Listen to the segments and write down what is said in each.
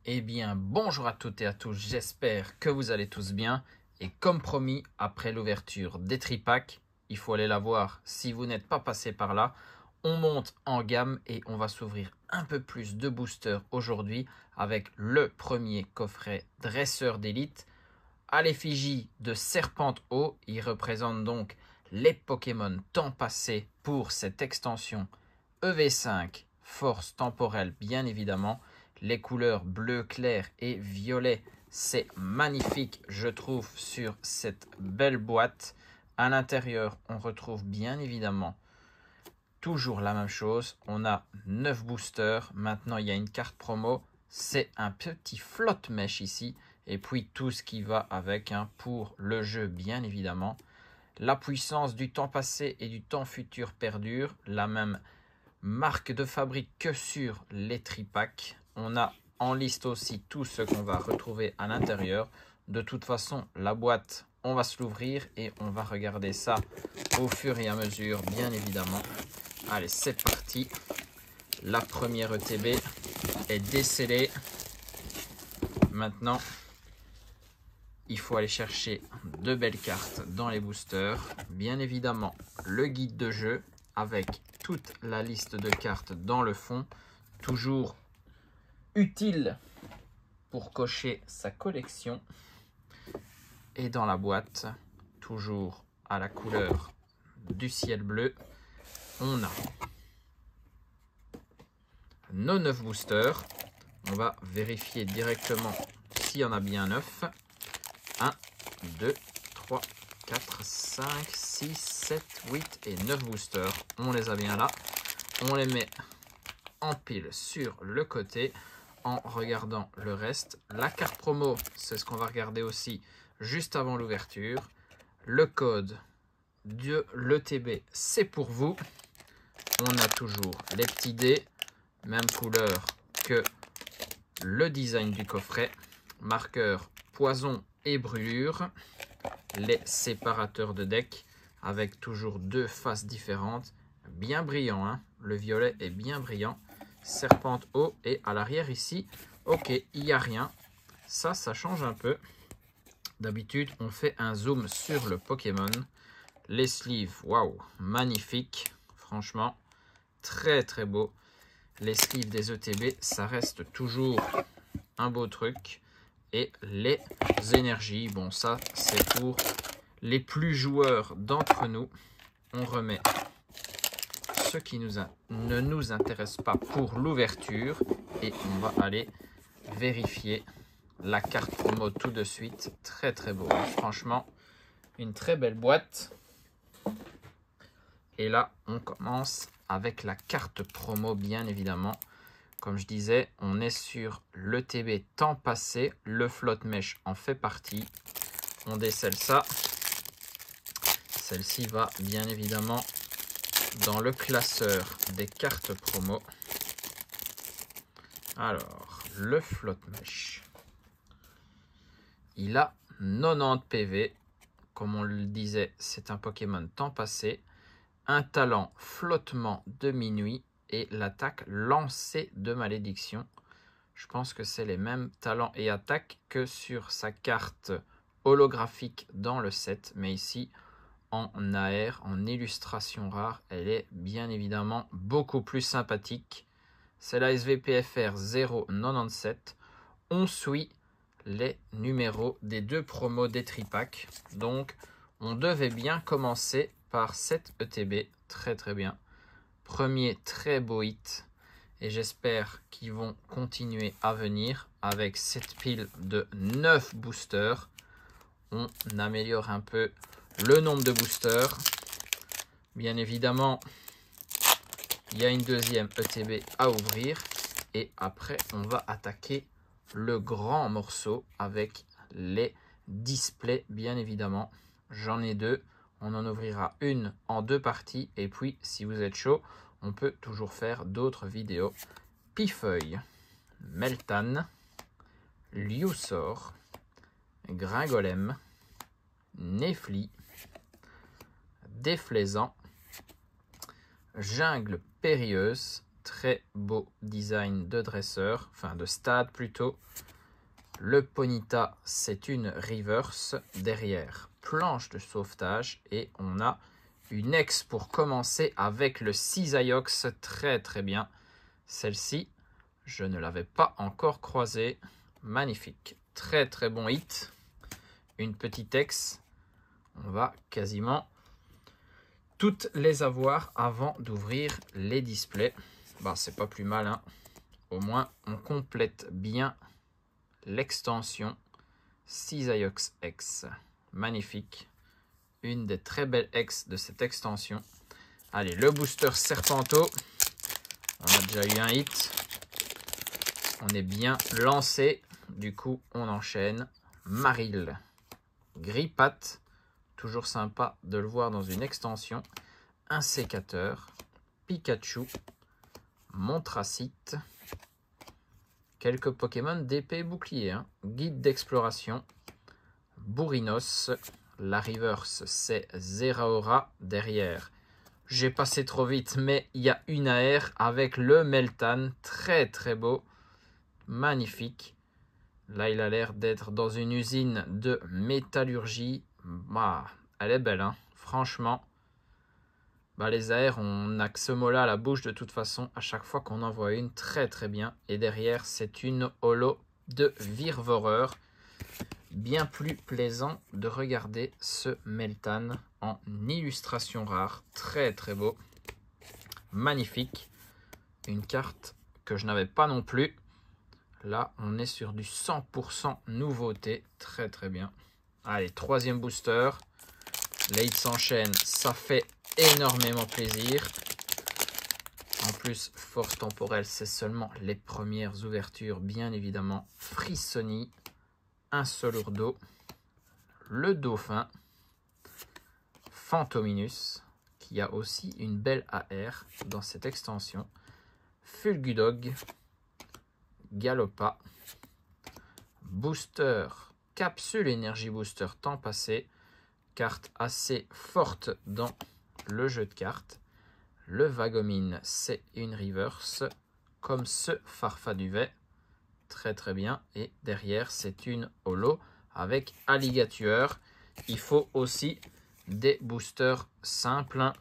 Eh bien, bonjour à toutes et à tous, j'espère que vous allez tous bien. Et comme promis, après l'ouverture des tripacks, il faut aller la voir si vous n'êtes pas passé par là. On monte en gamme et on va s'ouvrir un peu plus de boosters aujourd'hui avec le premier coffret dresseur d'élite à l'effigie de Serpente-Eau. Il représente donc les Pokémon temps passé pour cette extension EV5, force temporelle bien évidemment. Les couleurs bleu clair et violet, c'est magnifique je trouve sur cette belle boîte. À l'intérieur, on retrouve bien évidemment toujours la même chose. On a 9 boosters. Maintenant, il y a une carte promo. C'est un petit flotte mèche ici. Et puis tout ce qui va avec pour le jeu bien évidemment. La puissance du temps passé et du temps futur perdure. La même marque de fabrique que sur les tripacks. On a en liste aussi tout ce qu'on va retrouver à l'intérieur. De toute façon, la boîte, on va se l'ouvrir et on va regarder ça au fur et à mesure, bien évidemment. Allez, c'est parti. La première ETB est décellée. Maintenant, il faut aller chercher de belles cartes dans les boosters. Bien évidemment, le guide de jeu avec toute la liste de cartes dans le fond. Toujours utile pour cocher sa collection. Et dans la boîte, toujours à la couleur du ciel bleu, on a nos 9 boosters. On va vérifier directement s'il y en a bien 9. 1, 2, 3, 4, 5, 6, 7, 8 et 9 boosters. On les a bien là. On les met en pile sur le côté en regardant le reste. La carte promo, c'est ce qu'on va regarder aussi juste avant l'ouverture. Le code de l'ETB, c'est pour vous. On a toujours les petits dés, même couleur que le design du coffret. Marqueur poison et brûlure. Les séparateurs de deck avec toujours deux faces différentes. Bien brillant, hein. Le violet est bien brillant. Serpente-Eau et à l'arrière ici, ok, il n'y a rien. Ça change un peu. D'habitude, on fait un zoom sur le Pokémon. Les sleeves, waouh, magnifique. Franchement, très très beau. Les sleeves des ETB, ça reste toujours un beau truc. Et les énergies, bon ça c'est pour les plus joueurs d'entre nous. On remet ce qui ne nous intéresse pas pour l'ouverture et on va aller vérifier la carte promo tout de suite. Très très beau, franchement une très belle boîte. Et là on commence avec la carte promo bien évidemment. Comme je disais, on est sur l'ETB temps passé. Le flotte mèche en fait partie. On décèle ça. Celle-ci va bien évidemment dans le classeur des cartes promo. Alors, le flotte mèche. Il a 90 PV. Comme on le disait, c'est un Pokémon temps passé. Un talent flottement de minuit. Et l'attaque lancée de malédiction. Je pense que c'est les mêmes talents et attaques que sur sa carte holographique dans le set. Mais ici, en AR, en illustration rare, elle est bien évidemment beaucoup plus sympathique. C'est la SVPFR 097. On suit les numéros des deux promos des tripacks. Donc, on devait bien commencer par cette ETB. Très très bien. Premier très beau hit et j'espère qu'ils vont continuer à venir avec cette pile de 9 boosters. On améliore un peu le nombre de boosters. Bien évidemment, il y a une deuxième ETB à ouvrir et après on va attaquer le grand morceau avec les displays bien évidemment. J'en ai deux. On en ouvrira une en deux parties. Et puis, si vous êtes chaud, on peut toujours faire d'autres vidéos. Pifeuille, Meltan, Liusor, Gringolem, Nefli, Déflaisant, Jungle Périlleuse, Très beau design de dresseur, enfin de stade plutôt. Le Ponyta, c'est une reverse. Derrière, planche de sauvetage. Et on a une ex pour commencer avec le Cisaiox. Très très bien. Celle-ci, je ne l'avais pas encore croisée. Magnifique. Très très bon hit. Une petite ex. On va quasiment toutes les avoir avant d'ouvrir les displays. Bah, c'est pas plus mal, hein. Au moins, on complète bien l'extension Cisaiox X. Magnifique. Une des très belles X de cette extension. Allez, le booster Serpenteau. On a déjà eu un hit. On est bien lancé. Du coup, on enchaîne. Marill. Grippat. Toujours sympa de le voir dans une extension. Un sécateur. Pikachu. Montracite. Quelques Pokémon d'épée et bouclier. Hein. Guide d'exploration. Bourrinos. La reverse, c'est Zeraora. Derrière, j'ai passé trop vite, mais il y a une AR avec le Meltan. Très très beau. Magnifique. Là, il a l'air d'être dans une usine de métallurgie. Bah, elle est belle, hein. Franchement. Bah, les AR, on n'a que ce mot-là à la bouche de toute façon. À chaque fois qu'on en voit une, très très bien. Et derrière, c'est une holo de Virvoreur. Bien plus plaisant de regarder ce Meltan en illustration rare. Très très beau. Magnifique. Une carte que je n'avais pas non plus. Là, on est sur du 100% nouveauté. Très très bien. Allez, troisième booster. Les hits s'enchaînent. Ça fait énormément plaisir. En plus, force temporelle, c'est seulement les premières ouvertures, bien évidemment. Frissoni. Un Solurdo. Le Dauphin. Fantominus, qui a aussi une belle AR dans cette extension. Fulgudog. Galopa. Booster. Capsule énergie booster temps passé. Carte assez forte dans le jeu de cartes. Le Vagomine, c'est une reverse, comme ce Farfaduvet. Très très bien. Et derrière, c'est une holo avec Alligator. Il faut aussi des boosters simples.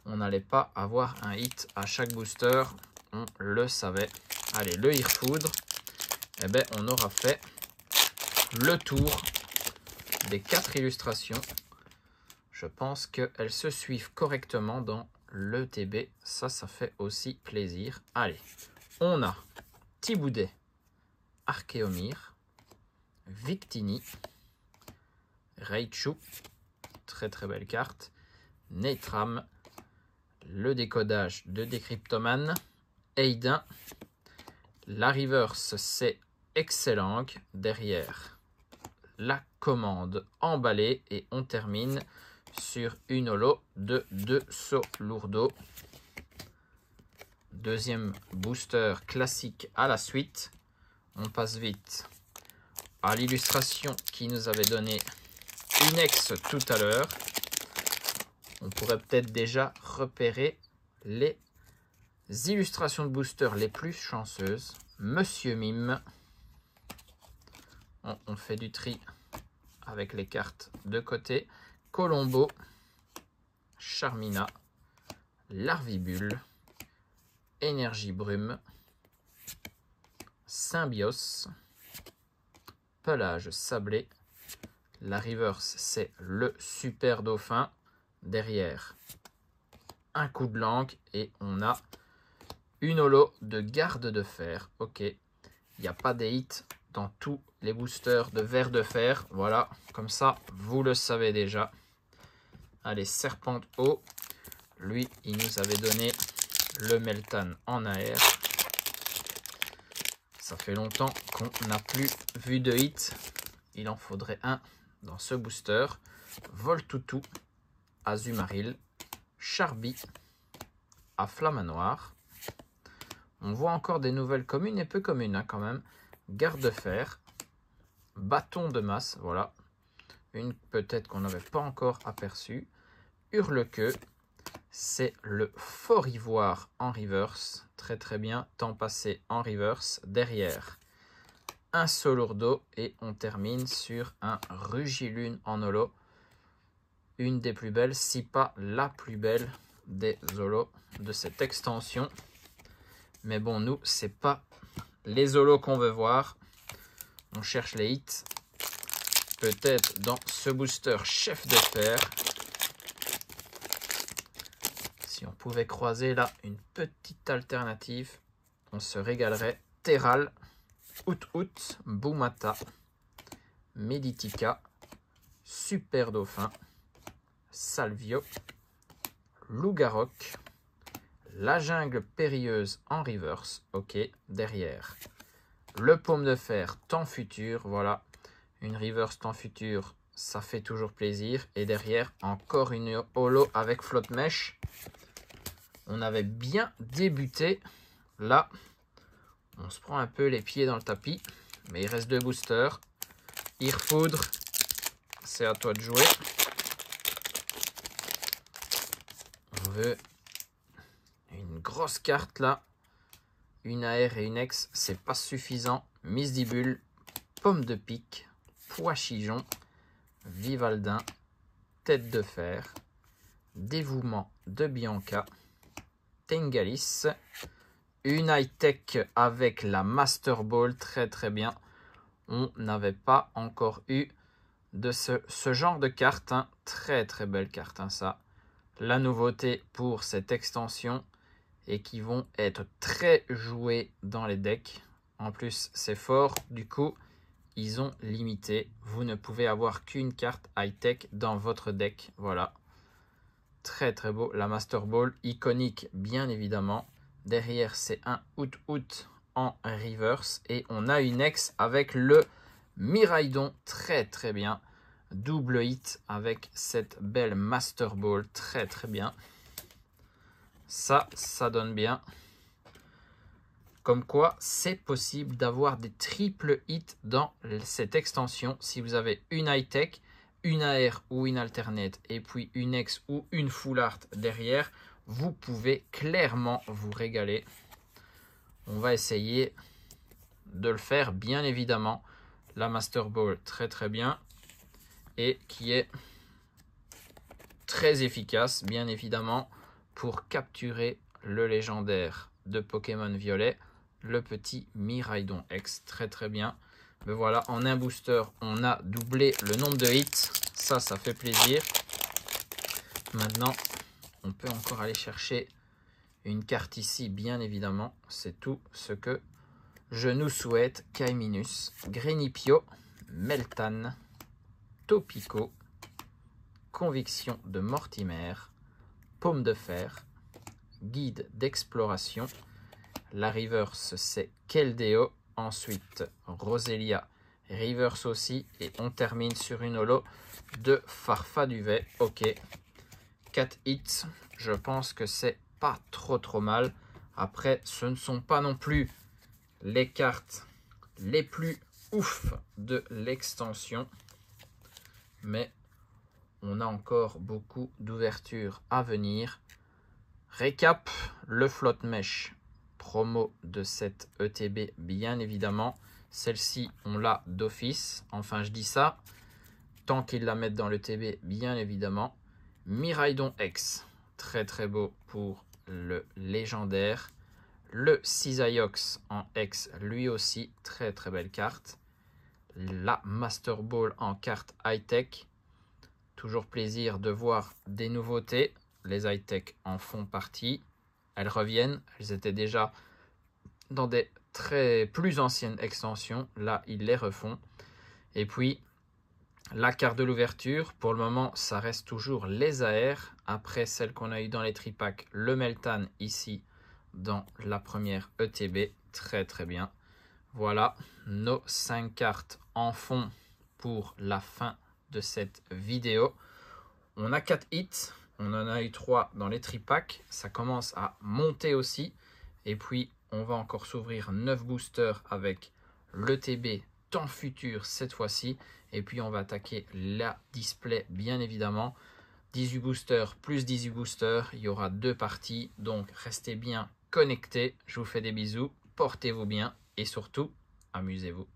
On n'allait pas avoir un hit à chaque booster. On le savait. Allez, le Irfoudre. Eh ben, on aura fait le tour des 4 illustrations. Je pense qu'elles se suivent correctement dans le TB. Ça fait aussi plaisir. Allez, on a Thiboudet, Archéomir, Victini, Raichu, très très belle carte, Netram, le décodage de Décryptoman, Aidin, la reverse c'est Excellent, derrière la commande emballée et on termine sur une holo de 2 Solurdo. Deuxième booster classique à la suite. On passe vite à l'illustration qui nous avait donné une ex tout à l'heure. On pourrait peut-être déjà repérer les illustrations de booster les plus chanceuses. Monsieur Mime. On fait du tri avec les cartes de côté. Colombo. Charmina. Larvibule. Énergie Brume. Symbios. Pelage Sablé. La reverse, c'est le Super Dauphin. Derrière, un coup de langue et on a une holo de Garde de Fer. Ok, il n'y a pas des hits dans tous les boosters de Ver de Fer. Voilà, comme ça, vous le savez déjà. Allez, Serpente Eau. Lui, il nous avait donné le Meltan en AR. Ça fait longtemps qu'on n'a plus vu de hit. Il en faudrait un dans ce booster. Voltoutou, Azumarill, Charby, à Flamanoir. On voit encore des nouvelles communes et peu communes hein, quand même. Garde de Fer, Bâton de masse, voilà. Une peut-être qu'on n'avait pas encore aperçue. Hurlequeue, c'est le Fort Ivoire en reverse. Très très bien, temps passé en reverse. Derrière, un Solourdo et on termine sur un Rugilune en holo. Une des plus belles, si pas la plus belle des holos de cette extension. Mais bon, nous, c'est pas les holos qu'on veut voir. On cherche les hits. Peut-être dans ce booster chef de fer. Si on pouvait croiser là une petite alternative, on se régalerait. Terral, Out, Boumata, Meditica, Super Dauphin, Salvio, Lougaroc, la jungle périlleuse en reverse. Ok, derrière, le Paume de fer temps futur. Voilà, une reverse temps futur, ça fait toujours plaisir. Et derrière, encore une holo avec flotte mèche. On avait bien débuté. Là, on se prend un peu les pieds dans le tapis. Mais il reste 2 boosters. Irfoudre, c'est à toi de jouer. On veut une grosse carte là. Une AR et une X, c'est pas suffisant. Misdibule, Pomme de pique, Pois-Chigeon, Vivaldin, Tête de fer, Dévouement de Bianca, Tengalis, une high-tech avec la Master Ball, très très bien. On n'avait pas encore eu de ce genre de carte, hein. Très très belle carte, hein, ça. La nouveauté pour cette extension et qui vont être très joués dans les decks. En plus, c'est fort, du coup, ils ont limité. Vous ne pouvez avoir qu'une carte high-tech dans votre deck. Voilà. Très très beau. La Master Ball, iconique bien évidemment. Derrière, c'est un Out en reverse. Et on a une X avec le Miraidon. Très très bien. Double hit avec cette belle Master Ball. Très très bien. Ça donne bien. Comme quoi, c'est possible d'avoir des triple hits dans cette extension. Si vous avez une high-tech, une AR ou une alternate, et puis une X ou une full art derrière, vous pouvez clairement vous régaler. On va essayer de le faire, bien évidemment. La Master Ball, très très bien. Et qui est très efficace, bien évidemment, pour capturer le légendaire de Pokémon Violet, le petit Miraidon X. Très très bien. Mais voilà, en un booster, on a doublé le nombre de hits. Ça fait plaisir. Maintenant, on peut encore aller chercher une carte ici, bien évidemment. C'est tout ce que je nous souhaite. Kaiminus, Grenipio, Meltan, Topico, Conviction de Mortimer, Paume de fer, Guide d'exploration. La reverse, c'est Keldeo. Ensuite, Roselia, reverse aussi. Et on termine sur une holo de Farfaduvet. Ok. 4 hits. Je pense que c'est pas trop mal. Après, ce ne sont pas non plus les cartes les plus ouf de l'extension. Mais on a encore beaucoup d'ouvertures à venir. Récap, le flotte mèche promo de cette ETB, bien évidemment. Celle-ci, on l'a d'office. Enfin, je dis ça. Tant qu'ils la mettent dans l'ETB, bien évidemment. Miraidon X, très très beau pour le légendaire. Le Cisaiox en X, lui aussi, très très belle carte. La Master Ball en carte high-tech. Toujours plaisir de voir des nouveautés. Les high-tech en font partie. Elles reviennent. Elles étaient déjà dans des plus anciennes extensions. Là, ils les refont. Et puis, la carte de l'ouverture. Pour le moment, ça reste toujours les AR. Après celle qu'on a eu dans les tripacks, le Meltan ici dans la première ETB. Très très bien. Voilà nos 5 cartes en fond pour la fin de cette vidéo. On a 4 hits. On en a eu 3 dans les tripacks. Ça commence à monter aussi. Et puis, on va encore s'ouvrir 9 boosters avec l'ETB temps futur cette fois-ci. Et puis, on va attaquer la display, bien évidemment. 18 boosters plus 18 boosters, il y aura 2 parties. Donc restez bien connectés. Je vous fais des bisous, portez-vous bien et surtout, amusez-vous.